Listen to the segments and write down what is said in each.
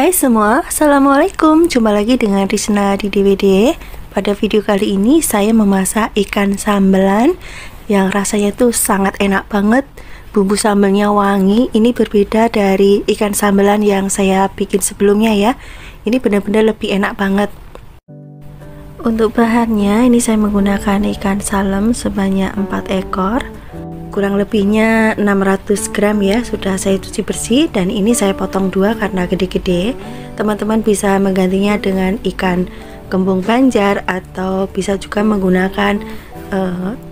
Hai semua, Assalamualaikum. Jumpa lagi dengan Rizna di DWD. Pada video kali ini saya memasak ikan sambelan yang rasanya tuh sangat enak banget. Bumbu sambelnya wangi. Ini berbeda dari ikan sambelan yang saya bikin sebelumnya ya. Ini benar-benar lebih enak banget. Untuk bahannya ini saya menggunakan ikan salem sebanyak 4 ekor. Kurang lebihnya 600 gram ya, sudah saya cuci bersih, dan ini saya potong dua karena gede-gede. Teman-teman bisa menggantinya dengan ikan kembung banjar atau bisa juga menggunakan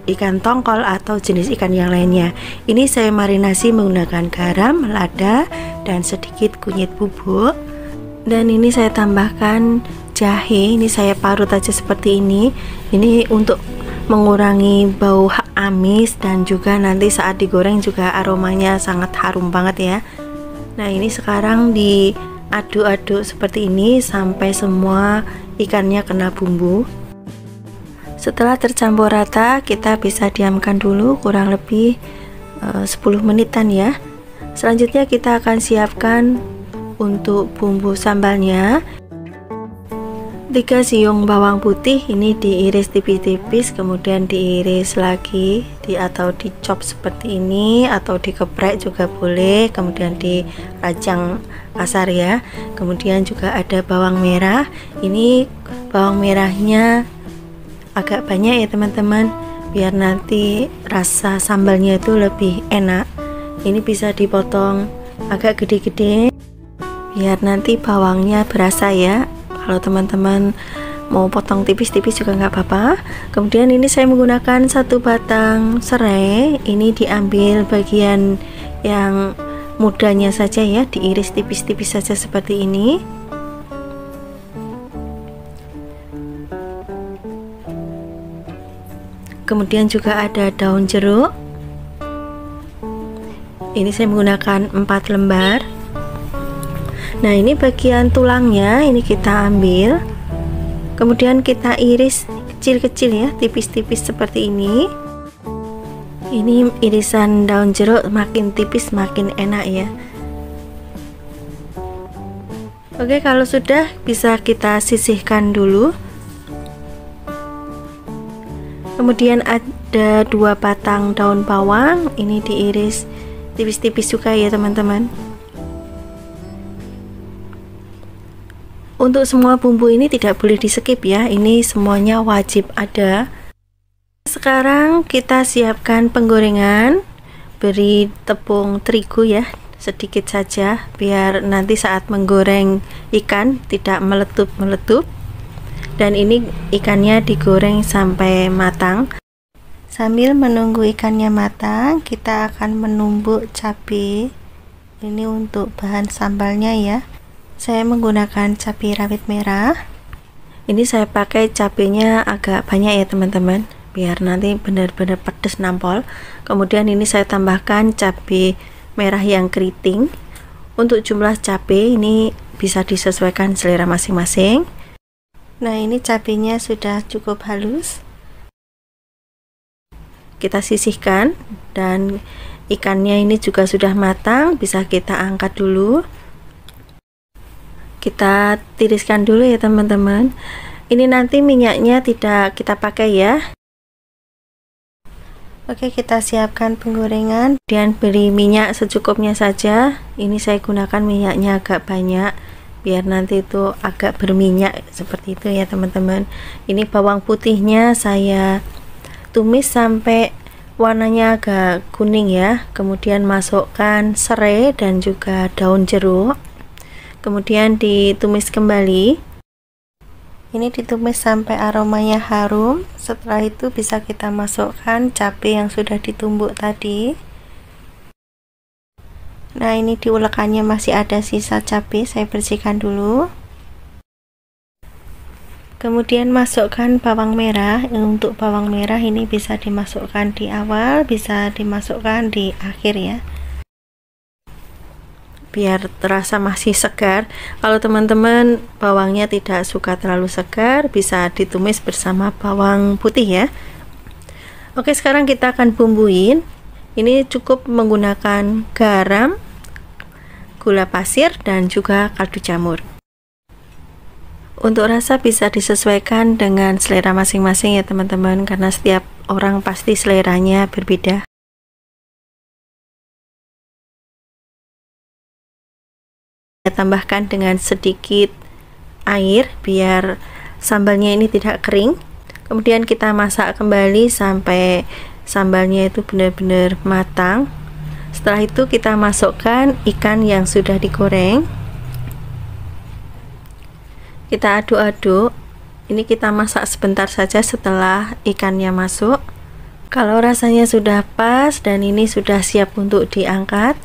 ikan tongkol atau jenis ikan yang lainnya. Ini saya marinasi menggunakan garam, lada, dan sedikit kunyit bubuk. Dan ini saya tambahkan jahe, ini saya parut aja seperti ini. Ini untuk mengurangi bau amis dan juga nanti saat digoreng juga aromanya sangat harum banget ya. Nah, ini sekarang diaduk-aduk seperti ini sampai semua ikannya kena bumbu. Setelah tercampur rata, kita bisa diamkan dulu kurang lebih 10 menitan ya. Selanjutnya kita akan siapkan untuk bumbu sambalnya. 3 siung bawang putih ini diiris tipis-tipis, kemudian diiris lagi atau dicop seperti ini, atau dikeprek juga boleh, kemudian dirajang kasar ya. Kemudian juga ada bawang merah. Ini bawang merahnya agak banyak ya teman-teman, biar nanti rasa sambalnya itu lebih enak. Ini bisa dipotong agak gede-gede biar nanti bawangnya berasa ya. Kalau teman-teman mau potong tipis-tipis juga nggak apa-apa. Kemudian ini saya menggunakan 1 batang serai. Ini diambil bagian yang mudanya saja ya, diiris tipis-tipis saja seperti ini. Kemudian juga ada daun jeruk. Ini saya menggunakan 4 lembar. Nah, ini bagian tulangnya ini kita ambil, kemudian kita iris kecil-kecil ya, tipis-tipis seperti ini. Ini irisan daun jeruk makin tipis makin enak ya. Oke, kalau sudah bisa kita sisihkan dulu. Kemudian ada 2 batang daun bawang, ini diiris tipis-tipis juga ya teman-teman. Untuk semua bumbu ini tidak boleh di skip ya, ini semuanya wajib ada. Sekarang kita siapkan penggorengan. Beri tepung terigu ya, sedikit saja biar nanti saat menggoreng ikan tidak meletup-meletup. Dan ini ikannya digoreng sampai matang. Sambil menunggu ikannya matang, kita akan menumbuk cabai. Ini untuk bahan sambalnya ya. Saya menggunakan cabai rawit merah. Ini saya pakai cabenya agak banyak ya teman-teman, biar nanti benar-benar pedas nampol. Kemudian ini saya tambahkan cabai merah yang keriting. Untuk jumlah cabai ini bisa disesuaikan selera masing-masing. Nah, ini cabenya sudah cukup halus. Kita sisihkan, dan ikannya ini juga sudah matang, bisa kita angkat dulu. Kita tiriskan dulu ya teman-teman. Ini nanti minyaknya tidak kita pakai ya. Oke, kita siapkan penggorengan dan beri minyak secukupnya saja. Ini saya gunakan minyaknya agak banyak biar nanti itu agak berminyak seperti itu ya teman-teman. Ini bawang putihnya saya tumis sampai warnanya agak kuning ya. Kemudian masukkan serai dan juga daun jeruk. Kemudian ditumis kembali. Ini ditumis sampai aromanya harum. Setelah itu bisa kita masukkan cabai yang sudah ditumbuk tadi. Nah, ini di ulekannya masih ada sisa cabai, saya bersihkan dulu. Kemudian masukkan bawang merah. Untuk bawang merah ini bisa dimasukkan di awal, bisa dimasukkan di akhir ya, biar terasa masih segar. Kalau teman-teman bawangnya tidak suka terlalu segar, bisa ditumis bersama bawang putih ya. Oke, sekarang kita akan bumbuin. Ini cukup menggunakan garam, gula pasir, dan juga kaldu jamur. Untuk rasa bisa disesuaikan dengan selera masing-masing ya teman-teman, karena setiap orang pasti seleranya berbeda. Tambahkan dengan sedikit air biar sambalnya ini tidak kering. Kemudian kita masak kembali sampai sambalnya itu benar-benar matang. Setelah itu kita masukkan ikan yang sudah digoreng. Kita aduk-aduk. Ini kita masak sebentar saja setelah ikannya masuk. Kalau rasanya sudah pas dan ini sudah siap untuk diangkat,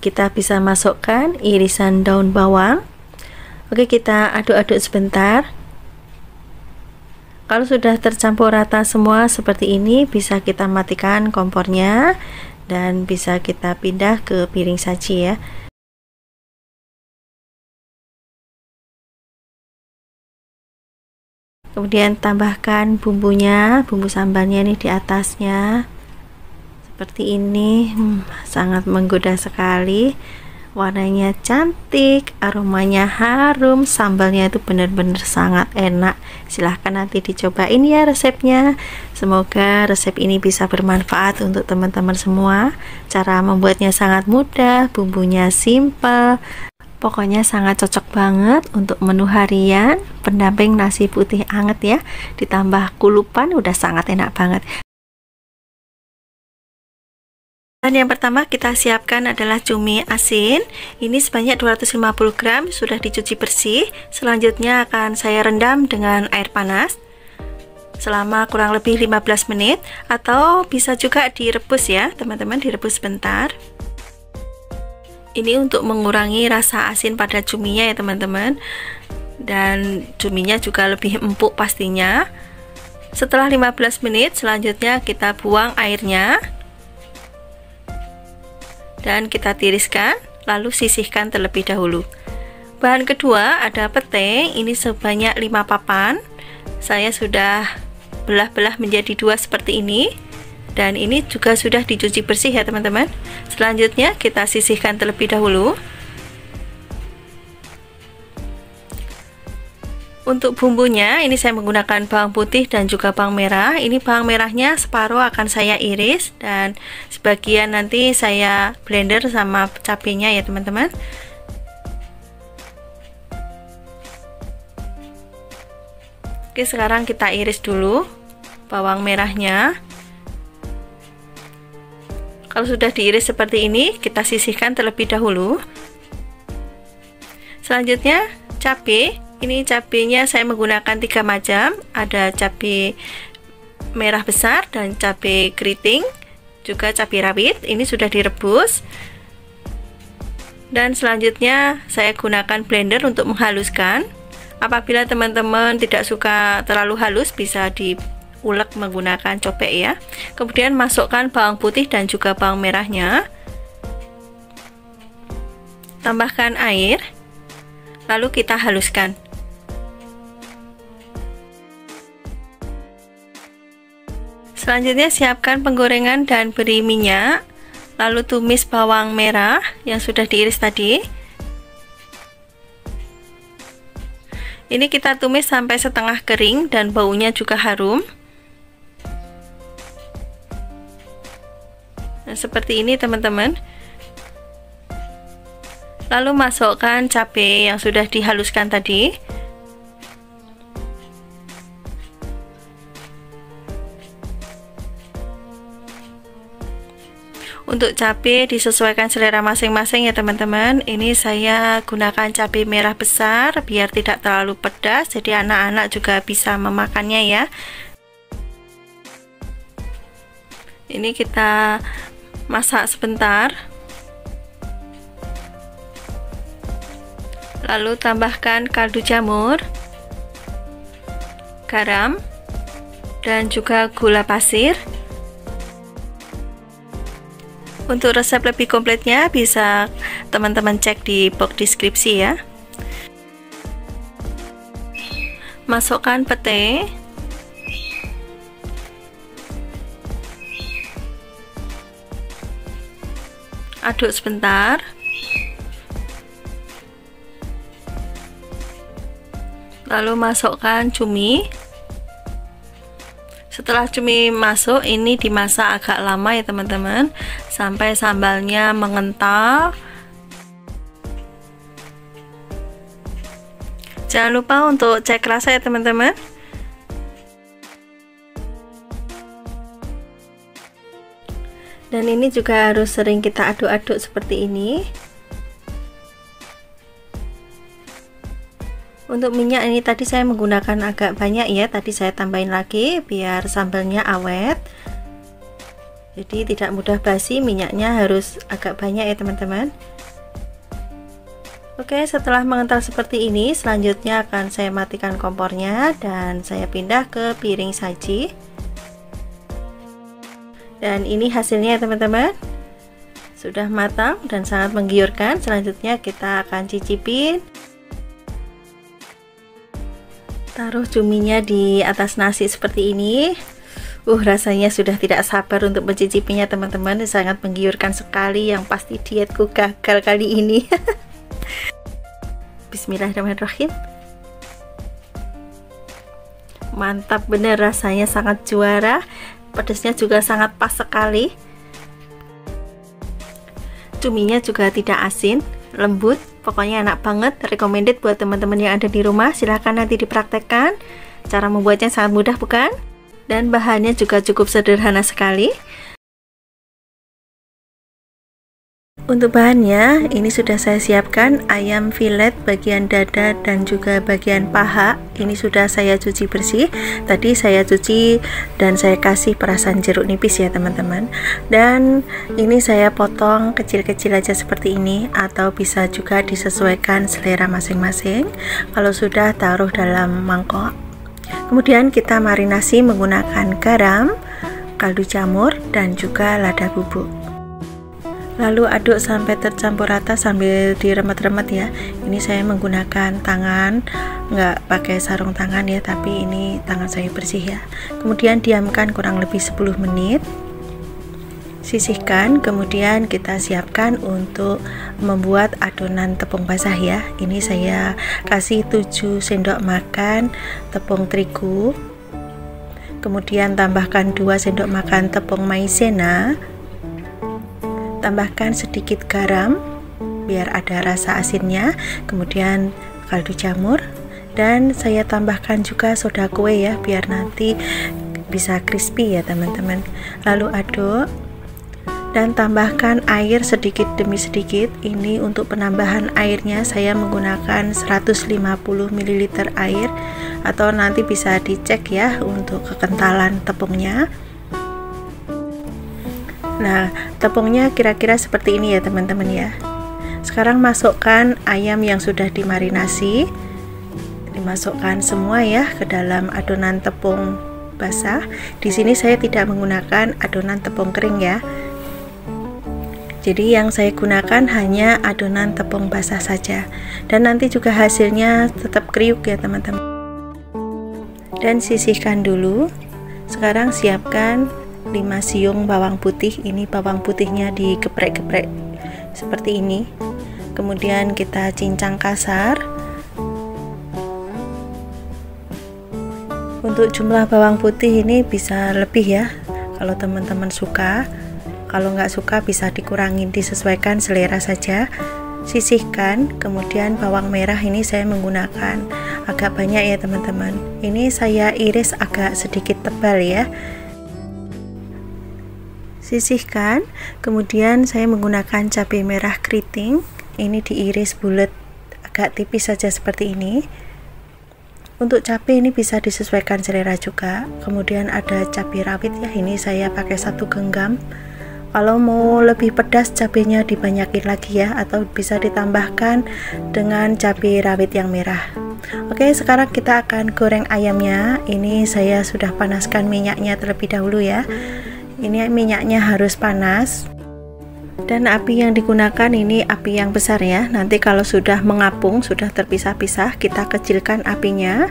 kita bisa masukkan irisan daun bawang. Oke, kita aduk-aduk sebentar. Kalau sudah tercampur rata semua seperti ini, bisa kita matikan kompornya dan bisa kita pindah ke piring saji ya. Kemudian tambahkan bumbunya, bumbu sambalnya ini di atasnya seperti ini. Sangat menggoda sekali, warnanya cantik, aromanya harum, sambalnya itu benar-benar sangat enak. Silahkan nanti dicobain ya resepnya. Semoga resep ini bisa bermanfaat untuk teman-teman semua. Cara membuatnya sangat mudah, bumbunya simple. Pokoknya sangat cocok banget untuk menu harian, pendamping nasi putih anget ya. Ditambah kulupan udah sangat enak banget. Dan yang pertama kita siapkan adalah cumi asin. Ini sebanyak 250 gram, sudah dicuci bersih. Selanjutnya akan saya rendam dengan air panas selama kurang lebih 15 menit, atau bisa juga direbus ya teman-teman, direbus sebentar. Ini untuk mengurangi rasa asin pada cuminya ya teman-teman, dan cuminya juga lebih empuk pastinya. Setelah 15 menit selanjutnya kita buang airnya dan kita tiriskan, lalu sisihkan terlebih dahulu. Bahan kedua ada pete, ini sebanyak 5 papan. Saya sudah belah-belah menjadi 2 seperti ini, dan ini juga sudah dicuci bersih ya teman-teman. Selanjutnya kita sisihkan terlebih dahulu. Untuk bumbunya ini saya menggunakan bawang putih dan juga bawang merah. Ini bawang merahnya separuh akan saya iris dan sebagian nanti saya blender sama cabenya ya teman-teman. Oke, sekarang kita iris dulu bawang merahnya. Kalau sudah diiris seperti ini, kita sisihkan terlebih dahulu. Selanjutnya cabai. Ini cabenya saya menggunakan 3 macam. Ada cabai merah besar dan cabai keriting, juga cabai rawit. Ini sudah direbus. Dan selanjutnya saya gunakan blender untuk menghaluskan. Apabila teman-teman tidak suka terlalu halus, bisa diulek menggunakan cobek ya. Kemudian masukkan bawang putih dan juga bawang merahnya. Tambahkan air. Lalu kita haluskan. Selanjutnya siapkan penggorengan dan beri minyak. Lalu tumis bawang merah yang sudah diiris tadi. Ini kita tumis sampai setengah kering dan baunya juga harum. Nah, seperti ini teman-teman. Lalu masukkan cabai yang sudah dihaluskan tadi. Untuk cabai disesuaikan selera masing-masing ya teman-teman. Ini saya gunakan cabai merah besar biar tidak terlalu pedas, jadi anak-anak juga bisa memakannya ya. Ini kita masak sebentar. Lalu tambahkan kaldu jamur, garam, dan juga gula pasir. Untuk resep lebih kompletnya bisa teman-teman cek di box deskripsi ya. Masukkan pete. Aduk sebentar. Lalu masukkan cumi. Setelah cumi masuk, ini dimasak agak lama ya teman-teman, sampai sambalnya mengental. Jangan lupa untuk cek rasa ya teman-teman. Dan ini juga harus sering kita aduk-aduk seperti ini. Untuk minyak ini tadi saya menggunakan agak banyak ya, tadi saya tambahin lagi biar sambalnya awet. Jadi tidak mudah basi, minyaknya harus agak banyak ya teman-teman. Oke, setelah mengental seperti ini, selanjutnya akan saya matikan kompornya dan saya pindah ke piring saji. Dan ini hasilnya ya teman-teman, sudah matang dan sangat menggiurkan. Selanjutnya kita akan cicipin. Taruh cuminya di atas nasi seperti ini. Rasanya sudah tidak sabar untuk mencicipinya teman-teman. Sangat menggiurkan sekali, yang pasti dietku gagal kali ini. Bismillahirrahmanirrahim. Mantap bener, rasanya sangat juara. Pedasnya juga sangat pas sekali. Cuminya juga tidak asin, lembut, pokoknya enak banget. Recommended buat teman-teman yang ada di rumah. Silahkan nanti dipraktekkan. Cara membuatnya sangat mudah bukan? Dan bahannya juga cukup sederhana sekali. Untuk bahannya, ini sudah saya siapkan ayam filet bagian dada dan juga bagian paha. Ini sudah saya cuci bersih. Tadi saya cuci dan saya kasih perasan jeruk nipis ya teman-teman. Dan ini saya potong kecil-kecil aja seperti ini, atau bisa juga disesuaikan selera masing-masing. Kalau sudah, taruh dalam mangkok. Kemudian kita marinasi menggunakan garam, kaldu jamur, dan juga lada bubuk. Lalu aduk sampai tercampur rata sambil diremet-remet ya. Ini saya menggunakan tangan, nggak pakai sarung tangan ya, tapi ini tangan saya bersih ya. Kemudian diamkan kurang lebih 10 menit. Sisihkan, kemudian kita siapkan untuk membuat adonan tepung basah ya. Ini saya kasih 7 sendok makan tepung terigu. Kemudian tambahkan 2 sendok makan tepung maizena. Tambahkan sedikit garam biar ada rasa asinnya, kemudian kaldu jamur, dan saya tambahkan juga soda kue ya biar nanti bisa crispy ya teman-teman. Lalu aduk dan tambahkan air sedikit demi sedikit. Ini untuk penambahan airnya saya menggunakan 150 ml air, atau nanti bisa dicek ya untuk kekentalan tepungnya. Nah, tepungnya kira-kira seperti ini ya teman-teman ya. Sekarang masukkan ayam yang sudah dimarinasi. Dimasukkan semua ya ke dalam adonan tepung basah. Di sini saya tidak menggunakan adonan tepung kering ya. Jadi yang saya gunakan hanya adonan tepung basah saja. Dan nanti juga hasilnya tetap kriuk ya teman-teman. Dan sisihkan dulu. Sekarang siapkan 5 siung bawang putih. Ini bawang putihnya digeprek-geprek seperti ini. Kemudian kita cincang kasar. Untuk jumlah bawang putih ini bisa lebih ya kalau teman-teman suka. Kalau nggak suka bisa dikurangi, disesuaikan selera saja. Sisihkan. Kemudian bawang merah ini saya menggunakan agak banyak ya teman-teman. Ini saya iris agak sedikit tebal ya. Sisihkan. Kemudian saya menggunakan cabai merah keriting. Ini diiris bulat agak tipis saja seperti ini. Untuk cabai ini bisa disesuaikan selera juga. Kemudian ada cabai rawit ya, ini saya pakai 1 genggam. Kalau mau lebih pedas cabenya dibanyakin lagi ya, atau bisa ditambahkan dengan cabai rawit yang merah. Oke, sekarang kita akan goreng ayamnya. Ini saya sudah panaskan minyaknya terlebih dahulu ya. Ini minyaknya harus panas, dan api yang digunakan ini api yang besar ya. Nanti kalau sudah mengapung, sudah terpisah-pisah, kita kecilkan apinya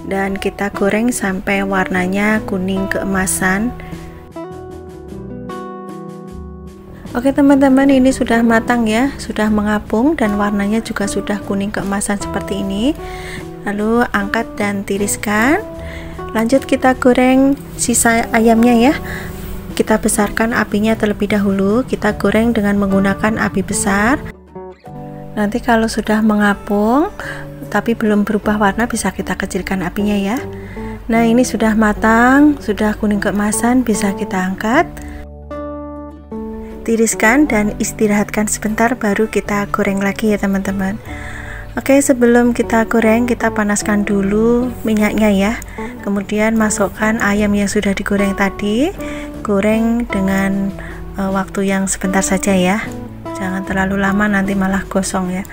dan kita goreng sampai warnanya kuning keemasan. Oke teman-teman, ini sudah matang ya, sudah mengapung dan warnanya juga sudah kuning keemasan seperti ini. Lalu angkat dan tiriskan. Lanjut kita goreng sisa ayamnya ya. Kita besarkan apinya terlebih dahulu. Kita goreng dengan menggunakan api besar. Nanti kalau sudah mengapung tapi belum berubah warna, bisa kita kecilkan apinya ya. Nah, ini sudah matang, sudah kuning keemasan, bisa kita angkat. Tiriskan dan istirahatkan sebentar, baru kita goreng lagi ya teman-teman. Oke, sebelum kita goreng, kita panaskan dulu minyaknya ya. Kemudian masukkan ayam yang sudah digoreng tadi. Goreng dengan waktu yang sebentar saja ya. Jangan terlalu lama, nanti malah gosong ya.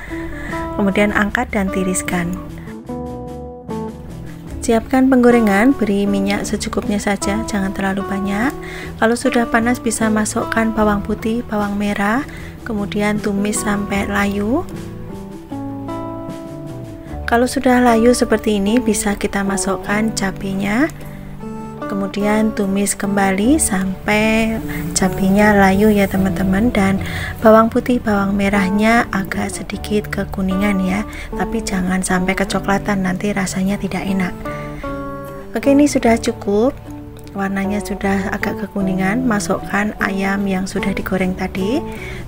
Kemudian angkat dan tiriskan. Siapkan penggorengan, beri minyak secukupnya saja, jangan terlalu banyak. Kalau sudah panas, bisa masukkan bawang putih, bawang merah, kemudian tumis sampai layu. Kalau sudah layu seperti ini, bisa kita masukkan cabenya, kemudian tumis kembali sampai cabenya layu ya teman-teman. Dan bawang putih, bawang merahnya agak sedikit kekuningan ya, tapi jangan sampai kecoklatan, nanti rasanya tidak enak. Oke, ini sudah cukup, warnanya sudah agak kekuningan. Masukkan ayam yang sudah digoreng tadi,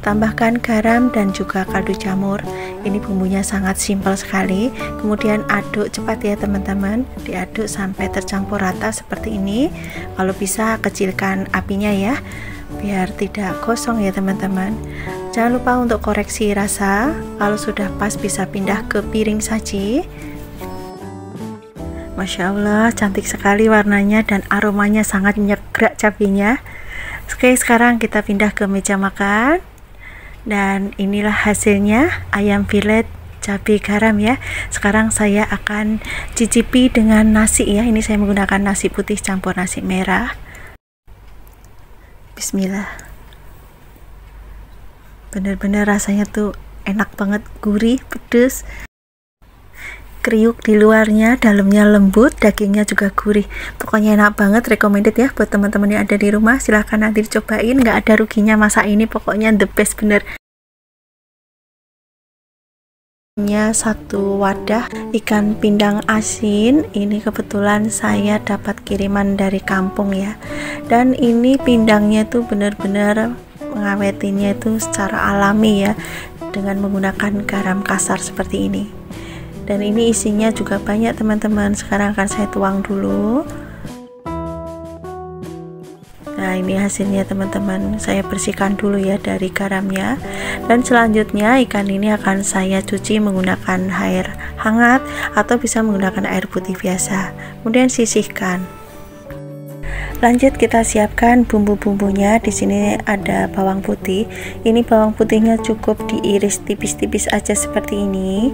tambahkan garam dan juga kaldu jamur. Ini bumbunya sangat simpel sekali. Kemudian aduk cepat ya teman-teman, diaduk sampai tercampur rata seperti ini. Kalau bisa kecilkan apinya ya, biar tidak gosong ya teman-teman. Jangan lupa untuk koreksi rasa. Kalau sudah pas, bisa pindah ke piring saji. Masya Allah, cantik sekali warnanya dan aromanya sangat nyegrak cabenya. Oke, sekarang kita pindah ke meja makan. Dan inilah hasilnya, ayam filet cabai garam ya. Sekarang saya akan cicipi dengan nasi ya. Ini saya menggunakan nasi putih campur nasi merah. Bismillah. Bener-bener rasanya tuh enak banget, gurih, pedes, kriuk di luarnya, dalamnya lembut, dagingnya juga gurih. Pokoknya enak banget, recommended ya buat teman-teman yang ada di rumah. Silahkan nanti dicobain, nggak ada ruginya masak ini, pokoknya the best bener. Satu wadah ikan pindang asin. Ini kebetulan saya dapat kiriman dari kampung ya. Dan ini pindangnya tuh bener-bener mengawetinnya itu secara alami ya, dengan menggunakan garam kasar seperti ini. Dan ini isinya juga banyak teman-teman. Sekarang akan saya tuang dulu. Nah, ini hasilnya teman-teman. Saya bersihkan dulu ya dari garamnya. Dan selanjutnya ikan ini akan saya cuci menggunakan air hangat atau bisa menggunakan air putih biasa. Kemudian sisihkan. Lanjut kita siapkan bumbu-bumbunya. Di sini ada bawang putih. Ini bawang putihnya cukup diiris tipis-tipis aja seperti ini.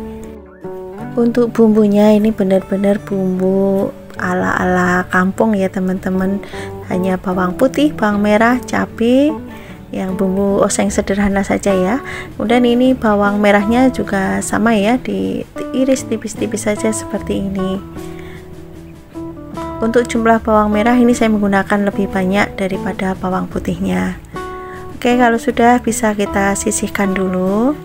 Untuk bumbunya ini benar-benar bumbu ala-ala kampung ya teman-teman. Hanya bawang putih, bawang merah, cabai, yang bumbu oseng sederhana saja ya. Kemudian ini bawang merahnya juga sama ya, diiris tipis-tipis saja seperti ini. Untuk jumlah bawang merah ini saya menggunakan lebih banyak daripada bawang putihnya. Oke, kalau sudah bisa kita sisihkan dulu.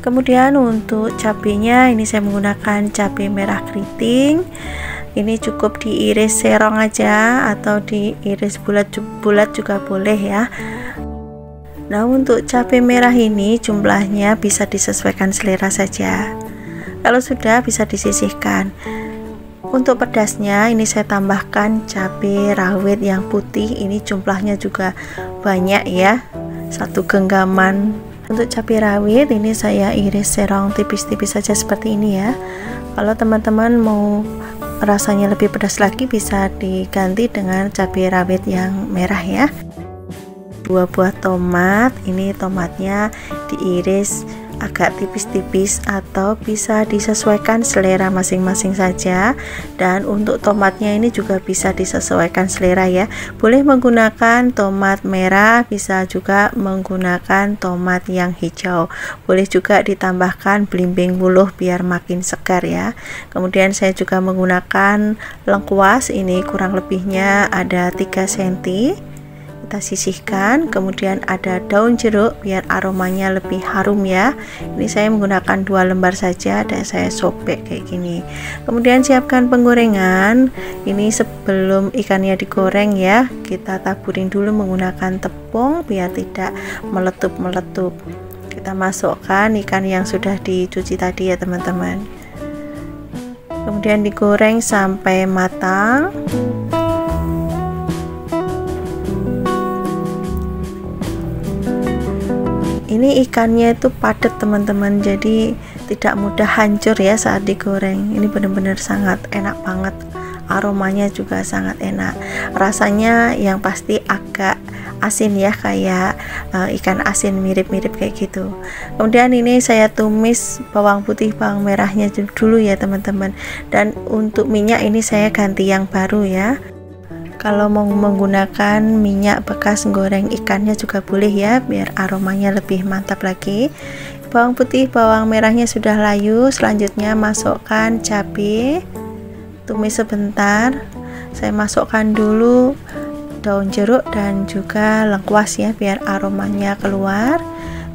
Kemudian untuk cabenya ini saya menggunakan cabai merah keriting. Ini cukup diiris serong aja atau diiris bulat-bulat juga boleh ya. Nah, untuk cabai merah ini jumlahnya bisa disesuaikan selera saja. Kalau sudah bisa disisihkan. Untuk pedasnya ini saya tambahkan cabai rawit yang putih. Ini jumlahnya juga banyak ya, 1 genggaman. Untuk cabai rawit ini saya iris serong tipis-tipis saja seperti ini ya. Kalau teman-teman mau rasanya lebih pedas lagi, bisa diganti dengan cabai rawit yang merah ya. 2 buah tomat, ini tomatnya diiris agak tipis-tipis atau bisa disesuaikan selera masing-masing saja. Dan untuk tomatnya ini juga bisa disesuaikan selera ya, boleh menggunakan tomat merah, bisa juga menggunakan tomat yang hijau, boleh juga ditambahkan belimbing buluh biar makin segar ya. Kemudian saya juga menggunakan lengkuas, ini kurang lebihnya ada 3 cm, kita sisihkan. Kemudian ada daun jeruk biar aromanya lebih harum ya. Ini saya menggunakan 2 lembar saja dan saya sobek kayak gini. Kemudian siapkan penggorengan. Ini sebelum ikannya digoreng ya, kita taburin dulu menggunakan tepung biar tidak meletup-meletup. Kita masukkan ikan yang sudah dicuci tadi ya teman-teman. Kemudian digoreng sampai matang. Ini ikannya itu padat teman-teman, jadi tidak mudah hancur ya saat digoreng. Ini benar-benar sangat enak banget, aromanya juga sangat enak. Rasanya yang pasti agak asin ya, kayak ikan asin mirip-mirip kayak gitu. Kemudian ini saya tumis bawang putih, bawang merahnya dulu ya teman-teman. Dan untuk minyak ini saya ganti yang baru ya. Kalau mau menggunakan minyak bekas goreng ikannya juga boleh ya, biar aromanya lebih mantap lagi. Bawang putih, bawang merahnya sudah layu. Selanjutnya masukkan cabai, tumis sebentar. Saya masukkan dulu daun jeruk dan juga lengkuas ya, biar aromanya keluar.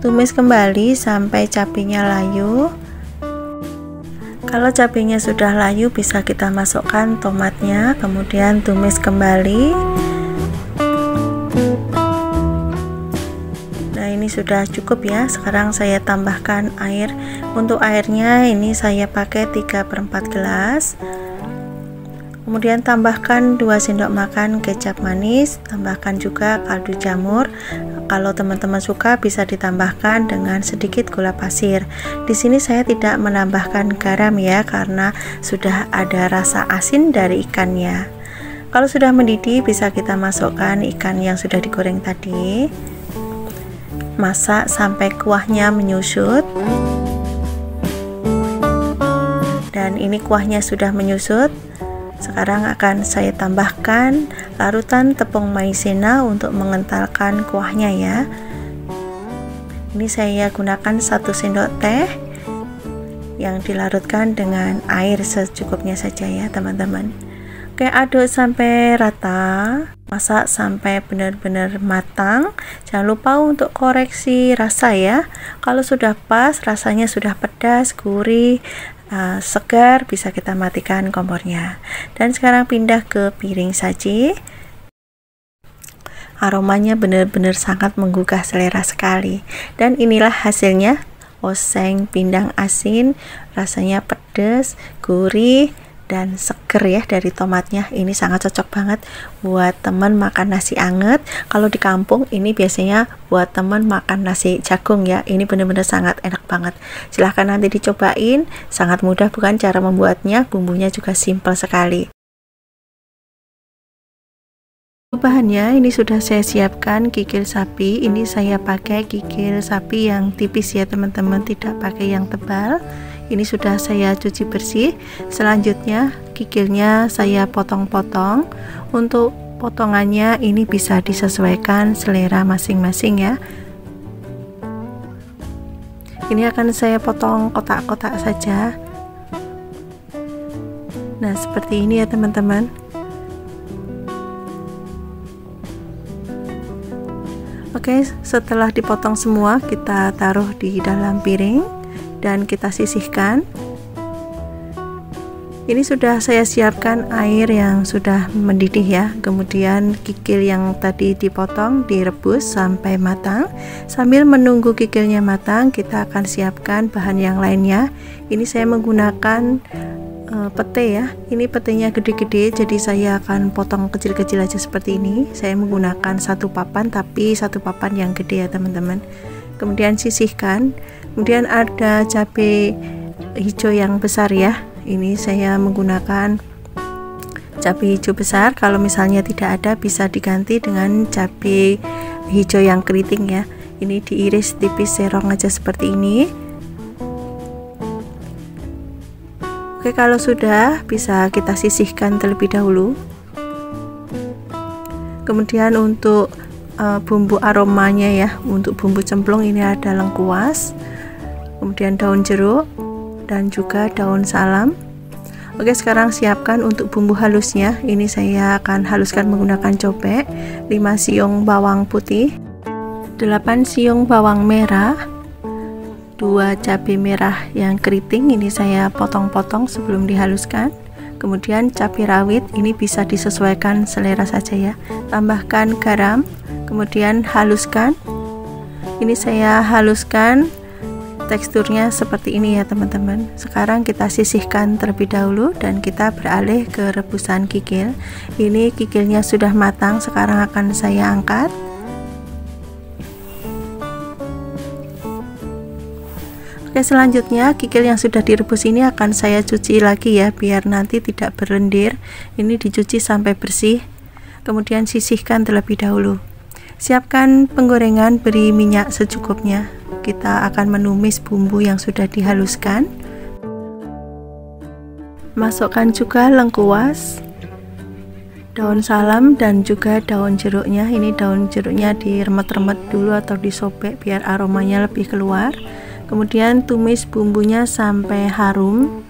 Tumis kembali sampai cabenya layu. Kalau cabenya sudah layu bisa kita masukkan tomatnya, kemudian tumis kembali. Nah ini sudah cukup ya. Sekarang saya tambahkan air. Untuk airnya ini saya pakai 3/4 gelas. Kemudian tambahkan 2 sendok makan kecap manis, tambahkan juga kaldu jamur. Kalau teman-teman suka bisa ditambahkan dengan sedikit gula pasir. Di sini saya tidak menambahkan garam ya, karena sudah ada rasa asin dari ikannya. Kalau sudah mendidih bisa kita masukkan ikan yang sudah digoreng tadi. Masak sampai kuahnya menyusut. Dan ini kuahnya sudah menyusut. Sekarang akan saya tambahkan larutan tepung maizena untuk mengentalkan kuahnya ya. Ini saya gunakan 1 sendok teh yang dilarutkan dengan air secukupnya saja ya teman-teman. Oke, aduk sampai rata, masak sampai benar-benar matang. Jangan lupa untuk koreksi rasa ya. Kalau sudah pas, rasanya sudah pedas, gurih, segar, bisa kita matikan kompornya. Dan sekarang pindah ke piring saji. Aromanya benar-benar sangat menggugah selera sekali. Dan inilah hasilnya, oseng pindang asin. Rasanya pedas, gurih, dan seger ya dari tomatnya. Ini sangat cocok banget buat teman makan nasi anget. Kalau di kampung ini biasanya buat teman makan nasi jagung ya. Ini benar-benar sangat enak banget. Silahkan nanti dicobain. Sangat mudah bukan cara membuatnya, bumbunya juga simpel sekali. Bahannya ini sudah saya siapkan kikil sapi. Ini saya pakai kikil sapi yang tipis ya teman-teman, tidak pakai yang tebal. Ini sudah saya cuci bersih. Selanjutnya kikilnya saya potong-potong. Untuk potongannya ini bisa disesuaikan selera masing-masing ya. Ini akan saya potong kotak-kotak saja. Nah seperti ini ya teman-teman. Oke, setelah dipotong semua kita taruh di dalam piring dan kita sisihkan. Ini sudah saya siapkan air yang sudah mendidih ya. Kemudian kikil yang tadi dipotong direbus sampai matang. Sambil menunggu kikilnya matang, kita akan siapkan bahan yang lainnya. Ini saya menggunakan pete ya. Ini petenya gede-gede, jadi saya akan potong kecil-kecil aja seperti ini. Saya menggunakan 1 papan, tapi 1 papan yang gede ya teman-teman. Kemudian sisihkan. Kemudian ada cabai hijau yang besar ya. Ini saya menggunakan cabai hijau besar. Kalau misalnya tidak ada bisa diganti dengan cabai hijau yang keriting ya. Ini diiris tipis serong aja seperti ini. Oke, kalau sudah bisa kita sisihkan terlebih dahulu. Kemudian untuk bumbu aromanya ya, untuk bumbu cemplung ini ada lengkuas, kemudian daun jeruk dan juga daun salam. Oke, sekarang siapkan untuk bumbu halusnya. Ini saya akan haluskan menggunakan cobek, 5 siung bawang putih, 8 siung bawang merah, 2 cabai merah yang keriting, ini saya potong-potong sebelum dihaluskan. Kemudian cabai rawit, ini bisa disesuaikan selera saja ya. Tambahkan garam, kemudian haluskan. Ini saya haluskan, teksturnya seperti ini ya teman-teman. Sekarang kita sisihkan terlebih dahulu dan kita beralih ke rebusan kikil. Ini kikilnya sudah matang, sekarang akan saya angkat. Oke, selanjutnya kikil yang sudah direbus ini akan saya cuci lagi ya, biar nanti tidak berlendir. Ini dicuci sampai bersih, kemudian sisihkan terlebih dahulu. Siapkan penggorengan, beri minyak secukupnya. Kita akan menumis bumbu yang sudah dihaluskan. Masukkan juga lengkuas, daun salam, dan juga daun jeruknya. Ini daun jeruknya diremet-remet dulu atau disobek biar aromanya lebih keluar. Kemudian tumis bumbunya sampai harum.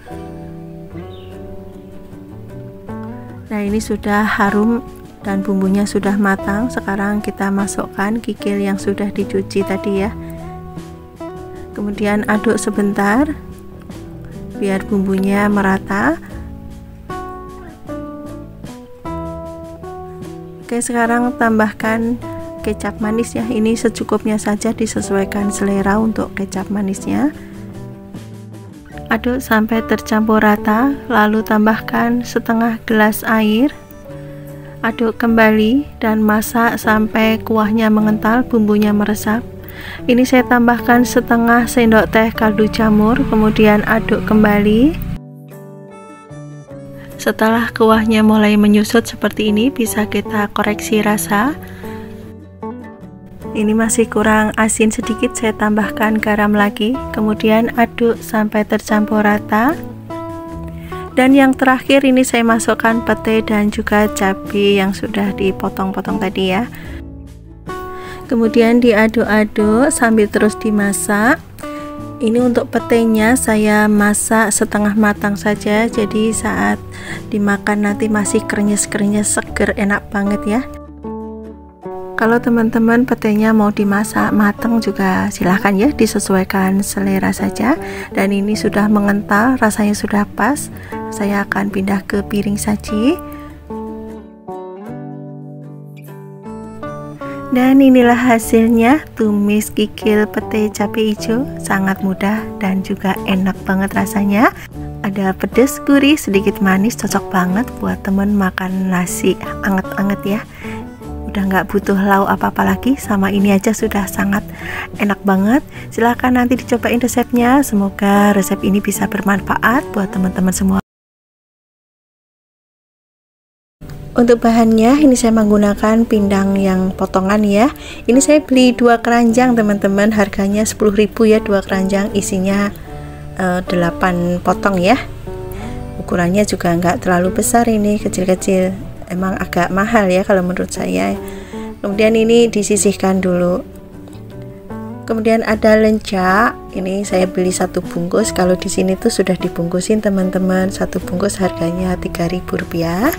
Nah, ini sudah harum dan bumbunya sudah matang. Sekarang kita masukkan kikil yang sudah dicuci tadi ya. Kemudian aduk sebentar biar bumbunya merata. Oke, sekarang tambahkan kecap manis ya. Ini secukupnya saja, disesuaikan selera untuk kecap manisnya. Aduk sampai tercampur rata, lalu tambahkan setengah gelas air. Aduk kembali dan masak sampai kuahnya mengental, bumbunya meresap. Ini saya tambahkan setengah sendok teh kaldu jamur, kemudian aduk kembali. Setelah kuahnya mulai menyusut seperti ini, bisa kita koreksi rasa. Ini masih kurang asin sedikit, saya tambahkan garam lagi, kemudian aduk sampai tercampur rata. Dan yang terakhir ini saya masukkan pete dan juga cabai yang sudah dipotong-potong tadi ya. Kemudian diaduk-aduk sambil terus dimasak. Ini untuk petenya saya masak setengah matang saja, jadi saat dimakan nanti masih krenyes-krenyes, seger, enak banget ya. Kalau teman-teman petenya mau dimasak matang juga silahkan ya, disesuaikan selera saja. Dan ini sudah mengental, rasanya sudah pas. Saya akan pindah ke piring saji. Dan inilah hasilnya, tumis kikil pete cabai hijau. Sangat mudah dan juga enak banget rasanya. Ada pedas, gurih, sedikit manis, cocok banget buat temen makan nasi anget-anget ya. Udah nggak butuh lauk apa-apa lagi, sama ini aja sudah sangat enak banget. Silahkan nanti dicobain resepnya, semoga resep ini bisa bermanfaat buat teman-teman semua. Untuk bahannya ini saya menggunakan pindang yang potongan ya. Ini saya beli 2 keranjang teman-teman, harganya 10.000 ya, 2 keranjang, isinya 8 potong ya. Ukurannya juga nggak terlalu besar, ini kecil-kecil. Emang agak mahal ya kalau menurut saya. Kemudian ini disisihkan dulu. Kemudian ada lenca, ini saya beli 1 bungkus. Kalau di sini tuh sudah dibungkusin teman-teman, 1 bungkus harganya Rp3.000.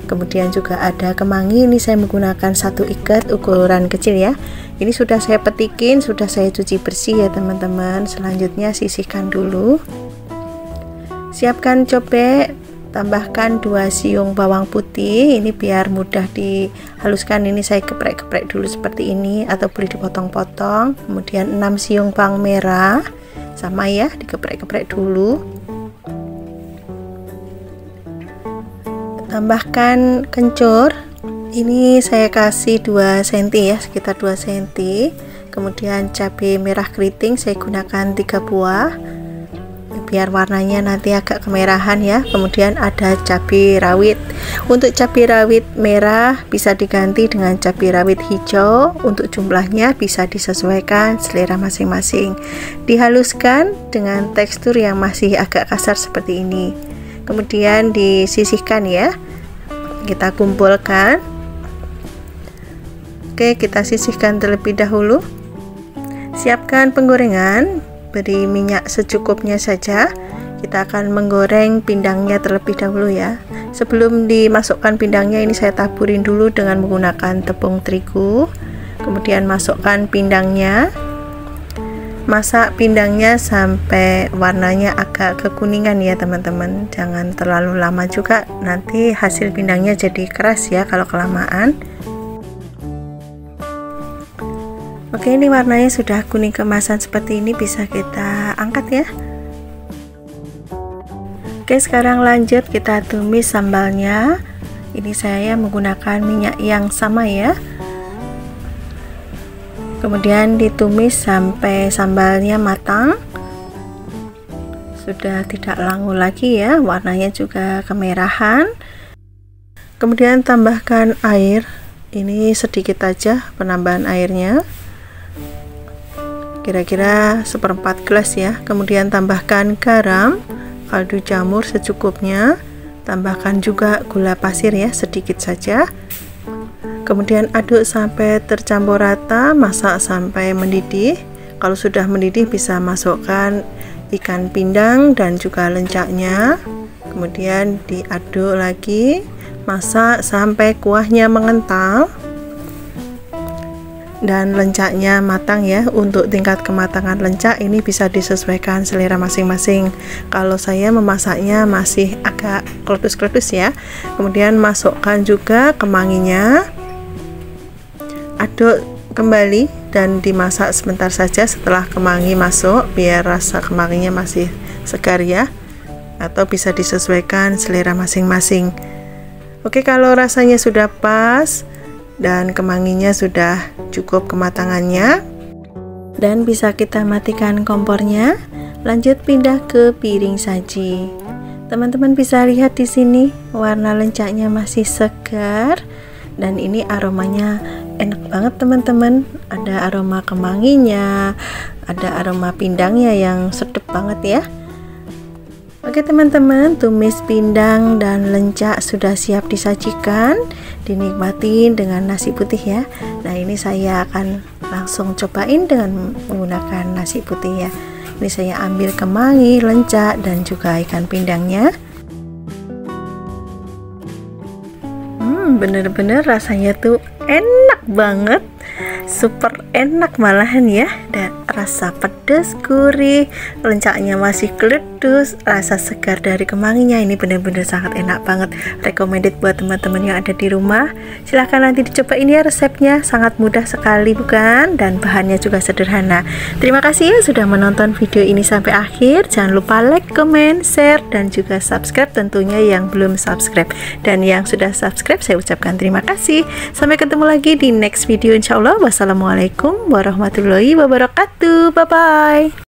Kemudian juga ada kemangi, ini saya menggunakan 1 ikat ukuran kecil ya. Ini sudah saya petikin, sudah saya cuci bersih ya teman-teman. Selanjutnya sisihkan dulu. Siapkan cobek, tambahkan 2 siung bawang putih, ini biar mudah dihaluskan. Ini saya geprek-geprek dulu seperti ini, atau boleh dipotong-potong. Kemudian 6 siung bawang merah, sama ya, digeprek-geprek dulu. Tambahkan kencur, ini saya kasih 2 cm ya, sekitar 2 cm. Kemudian cabai merah keriting saya gunakan 3 buah biar warnanya nanti agak kemerahan ya. Kemudian ada cabai rawit. Untuk cabai rawit merah bisa diganti dengan cabai rawit hijau. Untuk jumlahnya bisa disesuaikan selera masing-masing. Dihaluskan dengan tekstur yang masih agak kasar seperti ini. Kemudian disisihkan ya, kita kumpulkan. Oke, kita sisihkan terlebih dahulu. Siapkan penggorengan, beri minyak secukupnya saja. kita akan menggoreng pindangnya terlebih dahulu ya. Sebelum dimasukkan pindangnya, ini saya taburin dulu dengan menggunakan tepung terigu. Kemudian masukkan pindangnya. Masak pindangnya sampai warnanya agak kekuningan ya teman-teman, jangan terlalu lama juga, nanti hasil pindangnya jadi keras ya kalau kelamaan. Oke, ini warnanya sudah kuning keemasan seperti ini, bisa kita angkat ya. Oke, sekarang lanjut kita tumis sambalnya. Ini saya menggunakan minyak yang sama ya. Kemudian ditumis sampai sambalnya matang, sudah tidak langu lagi ya, warnanya juga kemerahan. Kemudian tambahkan air, ini sedikit aja penambahan airnya, kira-kira 1/4 gelas ya. Kemudian tambahkan garam, kaldu jamur secukupnya, tambahkan juga gula pasir ya, sedikit saja. Kemudian aduk sampai tercampur rata, masak sampai mendidih. Kalau sudah mendidih bisa masukkan ikan pindang dan juga lencaknya. Kemudian diaduk lagi, masak sampai kuahnya mengental dan lencaknya matang ya. Untuk tingkat kematangan lencak ini bisa disesuaikan selera masing-masing. Kalau saya memasaknya masih agak kletus-kletus ya. Kemudian masukkan juga kemanginya, aduk kembali dan dimasak sebentar saja setelah kemangi masuk, biar rasa kemanginya masih segar ya, atau bisa disesuaikan selera masing-masing. Oke, kalau rasanya sudah pas dan kemanginya sudah cukup kematangannya, dan bisa kita matikan kompornya, lanjut pindah ke piring saji. Teman-teman bisa lihat di sini warna lencaknya masih segar dan ini aromanya enak banget teman-teman, ada aroma kemanginya, ada aroma pindangnya yang sedap banget ya. Oke teman-teman, tumis pindang dan lencak sudah siap disajikan, dinikmatin dengan nasi putih ya. Nah, ini saya akan langsung cobain dengan menggunakan nasi putih ya. Ini saya ambil kemangi, lencak dan juga ikan pindangnya. Bener-bener rasanya tuh enak banget, super enak malahan ya, dan rasa pedas gurih, lencaknya masih keledus, rasa segar dari kemanginya, ini bener-bener sangat enak banget. Recommended buat teman-teman yang ada di rumah, silahkan nanti dicobain ya resepnya, sangat mudah sekali bukan, dan bahannya juga sederhana. Terima kasih ya sudah menonton video ini sampai akhir, jangan lupa like, comment, share, dan juga subscribe tentunya yang belum subscribe, dan yang sudah subscribe saya ucapkan terima kasih. Sampai ketemu lagi di next video insyaallah. Wassalamualaikum warahmatullahi wabarakatuh. Bye bye.